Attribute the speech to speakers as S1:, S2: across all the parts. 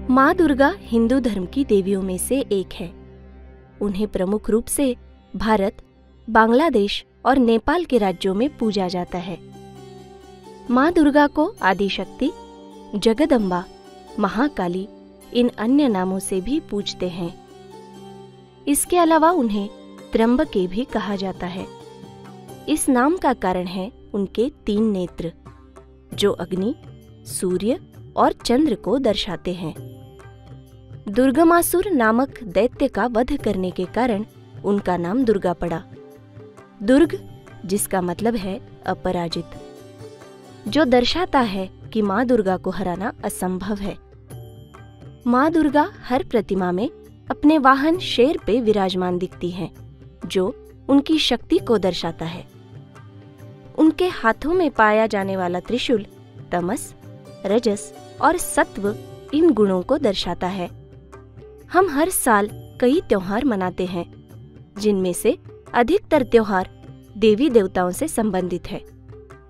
S1: माँ दुर्गा हिंदू धर्म की देवियों में से एक है। उन्हें प्रमुख रूप से भारत, बांग्लादेश और नेपाल के राज्यों में पूजा जाता है। माँ दुर्गा को आदिशक्ति, जगदम्बा, महाकाली इन अन्य नामों से भी पूजते हैं। इसके अलावा उन्हें त्र्यंबके भी कहा जाता है। इस नाम का कारण है उनके 3 नेत्र, जो अग्नि, सूर्य और चंद्र को दर्शाते हैं। दुर्गमासुर नामक दैत्य का वध करने के कारण उनका नाम दुर्गा पड़ा। दुर्ग जिसका मतलब है अपराजित, जो दर्शाता है कि माँ दुर्गा को हराना असंभव है। माँ दुर्गा हर प्रतिमा में अपने वाहन शेर पे विराजमान दिखती हैं, जो उनकी शक्ति को दर्शाता है। उनके हाथों में पाया जाने वाला त्रिशूल तमस, रजस और सत्व इन गुणों को दर्शाता है। हम हर साल कई त्योहार मनाते हैं, जिनमें से अधिकतर त्योहार देवी देवताओं से संबंधित है,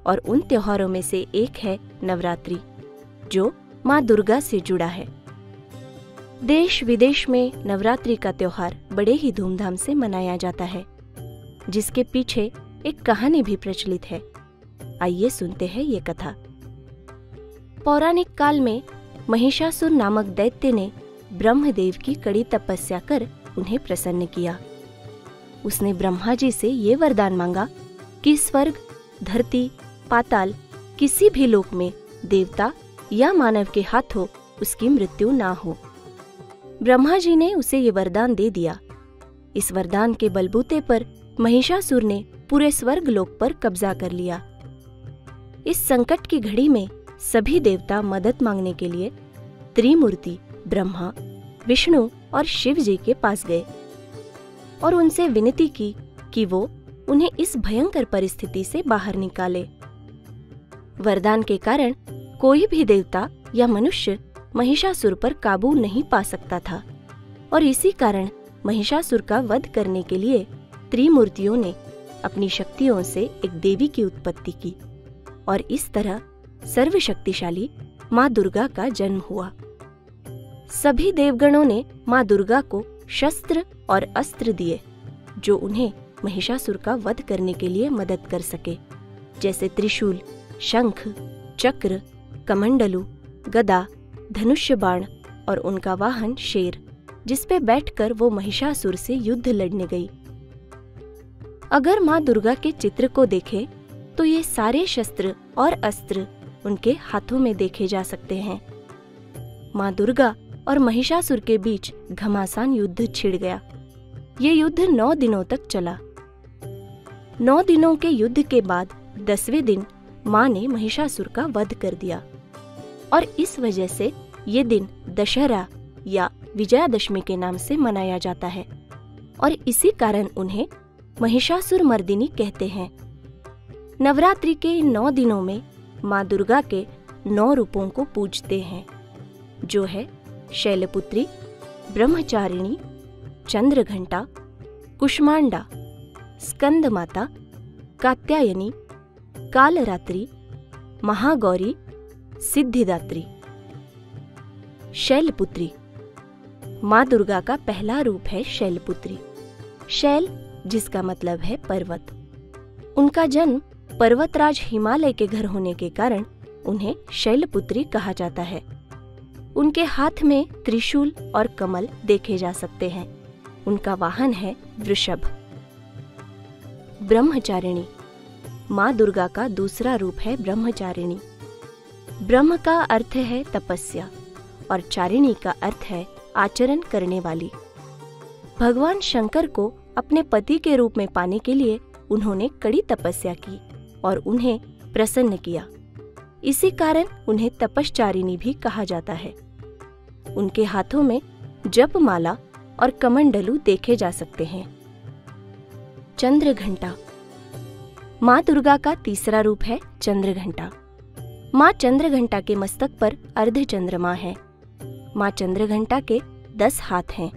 S1: और उन त्योहारों में से एक है नवरात्रि, जो माँ दुर्गा से जुड़ा है। देश विदेश में नवरात्रि का त्योहार बड़े ही धूमधाम से मनाया जाता है, जिसके पीछे एक कहानी भी प्रचलित है। आइए सुनते हैं ये कथा। पौराणिक काल में महिषासुर नामक दैत्य ने ब्रह्मदेव की कड़ी तपस्या कर उन्हें प्रसन्न किया। उसने ब्रह्मा जी से ये वरदान मांगा कि स्वर्ग, धरती, पाताल किसी भी लोक में देवता या मानव के हाथों उसकी मृत्यु ना हो। ब्रह्मा जी ने उसे ये वरदान दे दिया। इस वरदान के बलबूते पर महिषासुर ने पूरे स्वर्ग लोक पर कब्जा कर लिया। इस संकट की घड़ी में सभी देवता मदद मांगने के लिए त्रिमूर्ति ब्रह्मा, विष्णु और शिव जी के पास गए और उनसे विनती की कि वो उन्हें इस भयंकर परिस्थिति से बाहर निकाले। वरदान के कारण कोई भी देवता या मनुष्य महिषासुर पर काबू नहीं पा सकता था, और इसी कारण महिषासुर का वध करने के लिए त्रिमूर्तियों ने अपनी शक्तियों से एक देवी की उत्पत्ति की, और इस तरह सर्वशक्तिशाली माँ दुर्गा का जन्म हुआ। सभी देवगणों ने माँ दुर्गा को शस्त्र और अस्त्र दिए, जो उन्हें महिषासुर का वध करने के लिए मदद कर सके, जैसे त्रिशूल, शंख, चक्र, कमंडलू, गदा, धनुष्य बाण और उनका वाहन शेर, जिसपे बैठकर वो महिषासुर से युद्ध लड़ने गई। अगर माँ दुर्गा के चित्र को देखें तो ये सारे शस्त्र और अस्त्र उनके हाथों में देखे जा सकते हैं। माँ दुर्गा और महिषासुर के बीच घमासान युद्ध छिड़ गया। ये युद्ध 9 दिनों तक चला। 9 दिनों के युद्ध के बाद 10वें दिन माँ ने महिषासुर का वध कर दिया, और इस वजह से ये दिन दशहरा या विजयादशमी के नाम से मनाया जाता है, और इसी कारण उन्हें महिषासुर मर्दिनी कहते हैं। नवरात्रि के इन 9 दिनों में माँ दुर्गा के 9 रूपों को पूजते हैं, जो है शैलपुत्री, ब्रह्मचारिणी, चंद्रघंटा, कुष्मांडा, स्कंद माता, कात्यायनी, कालरात्रि, महागौरी, सिद्धिदात्री। शैलपुत्री माँ दुर्गा का पहला रूप है शैलपुत्री। शैल जिसका मतलब है पर्वत। उनका जन्म पर्वतराज हिमालय के घर होने के कारण उन्हें शैलपुत्री कहा जाता है। उनके हाथ में त्रिशूल और कमल देखे जा सकते हैं। उनका वाहन है वृषभ। ब्रह्मचारिणी माँ दुर्गा का दूसरा रूप है ब्रह्मचारिणी। ब्रह्म का अर्थ है तपस्या और चारिणी का अर्थ है आचरण करने वाली। भगवान शंकर को अपने पति के रूप में पाने के लिए उन्होंने कड़ी तपस्या की और उन्हें प्रसन्न किया। इसी कारण उन्हें तपश्चारिणी भी कहा जाता है। उनके हाथों में जपमाला और कमंडलू देखे जा सकते हैं। चंद्रघंटा माँ दुर्गा का तीसरा रूप है चंद्रघंटा। माँ चंद्रघंटा के मस्तक पर अर्धचंद्रमा है। माँ चंद्रघंटा के 10 हाथ हैं,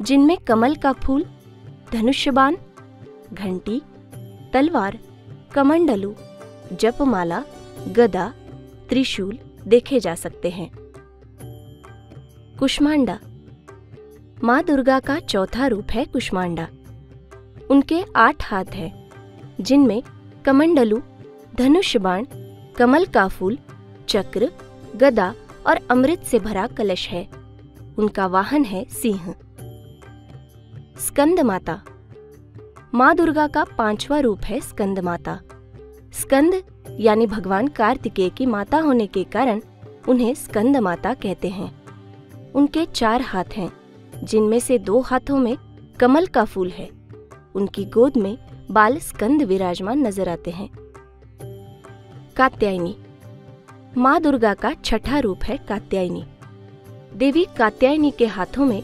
S1: जिनमें कमल का फूल, धनुष्यबाण, घंटी, तलवार, कमंडलू, जपमाला, गदा, त्रिशूल देखे जा सकते हैं। कुष्मांडा। माँ दुर्गा का चौथा रूप है कुष्मांडा। उनके 8 हाथ हैं, जिनमें कमंडलू, धनुष बाण, कमल का फूल, चक्र, गदा और अमृत से भरा कलश है। उनका वाहन है सिंह। स्कंद माता। माँ दुर्गा का 5वां रूप है स्कंद माता। स्कंद यानी भगवान कार्तिकेय की माता होने के कारण उन्हें स्कंद माता कहते हैं। उनके 4 हाथ हैं, जिनमें से 2 हाथों में कमल का फूल है। उनकी गोद में बाल स्कंद विराजमान नजर आते हैं। कात्यायनी। माँ दुर्गा का 6ठा रूप है कात्यायनी। देवी कात्यायनी के हाथों में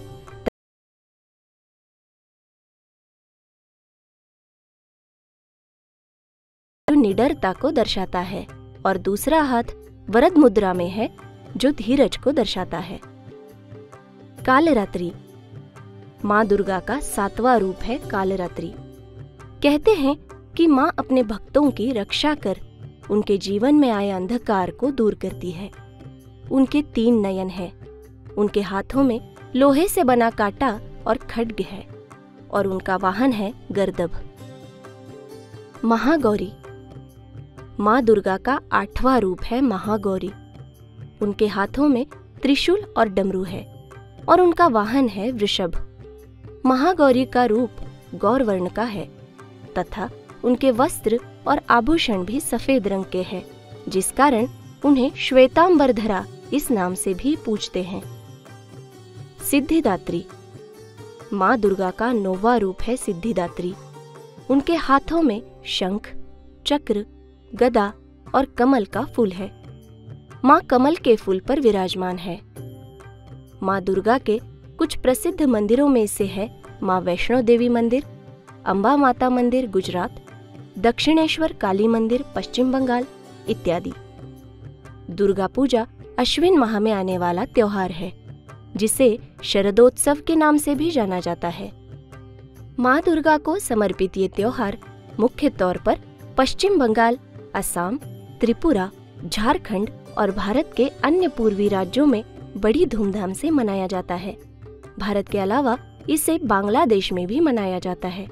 S1: निडरता को दर्शाता है और दूसरा हाथ वरद मुद्रा में है, जो धीरज को दर्शाता है। कालरात्रि। माँ दुर्गा का 7वां रूप है कालरात्रि। कहते हैं कि माँ अपने भक्तों की रक्षा कर उनके जीवन में आए अंधकार को दूर करती है। उनके 3 नयन हैं। उनके हाथों में लोहे से बना कांटा और खड्ग है और उनका वाहन है गर्दभ। महागौरी। माँ दुर्गा का 8वां रूप है महागौरी। उनके हाथों में त्रिशूल और डमरू है और उनका वाहन है वृषभ। महागौरी का रूप गौर वर्ण का है तथा उनके वस्त्र और आभूषण भी सफेद रंग के हैं, जिस कारण उन्हें श्वेतांबरधरा इस नाम से भी पूजते हैं। सिद्धिदात्री। माँ दुर्गा का 9वां रूप है सिद्धिदात्री। उनके हाथों में शंख, चक्र, गदा और कमल का फूल है। माँ कमल के फूल पर विराजमान है। माँ दुर्गा के कुछ प्रसिद्ध मंदिरों में से है माँ वैष्णो देवी मंदिर, अंबा माता मंदिर गुजरात, दक्षिणेश्वर काली मंदिर पश्चिम बंगाल इत्यादि। दुर्गा पूजा अश्विन माह में आने वाला त्योहार है, जिसे शरदोत्सव के नाम से भी जाना जाता है। माँ दुर्गा को समर्पित ये त्योहार मुख्य तौर पर पश्चिम बंगाल, असम, त्रिपुरा, झारखंड और भारत के अन्य पूर्वी राज्यों में बड़ी धूमधाम से मनाया जाता है। भारत के अलावा इसे बांग्लादेश में भी मनाया जाता है।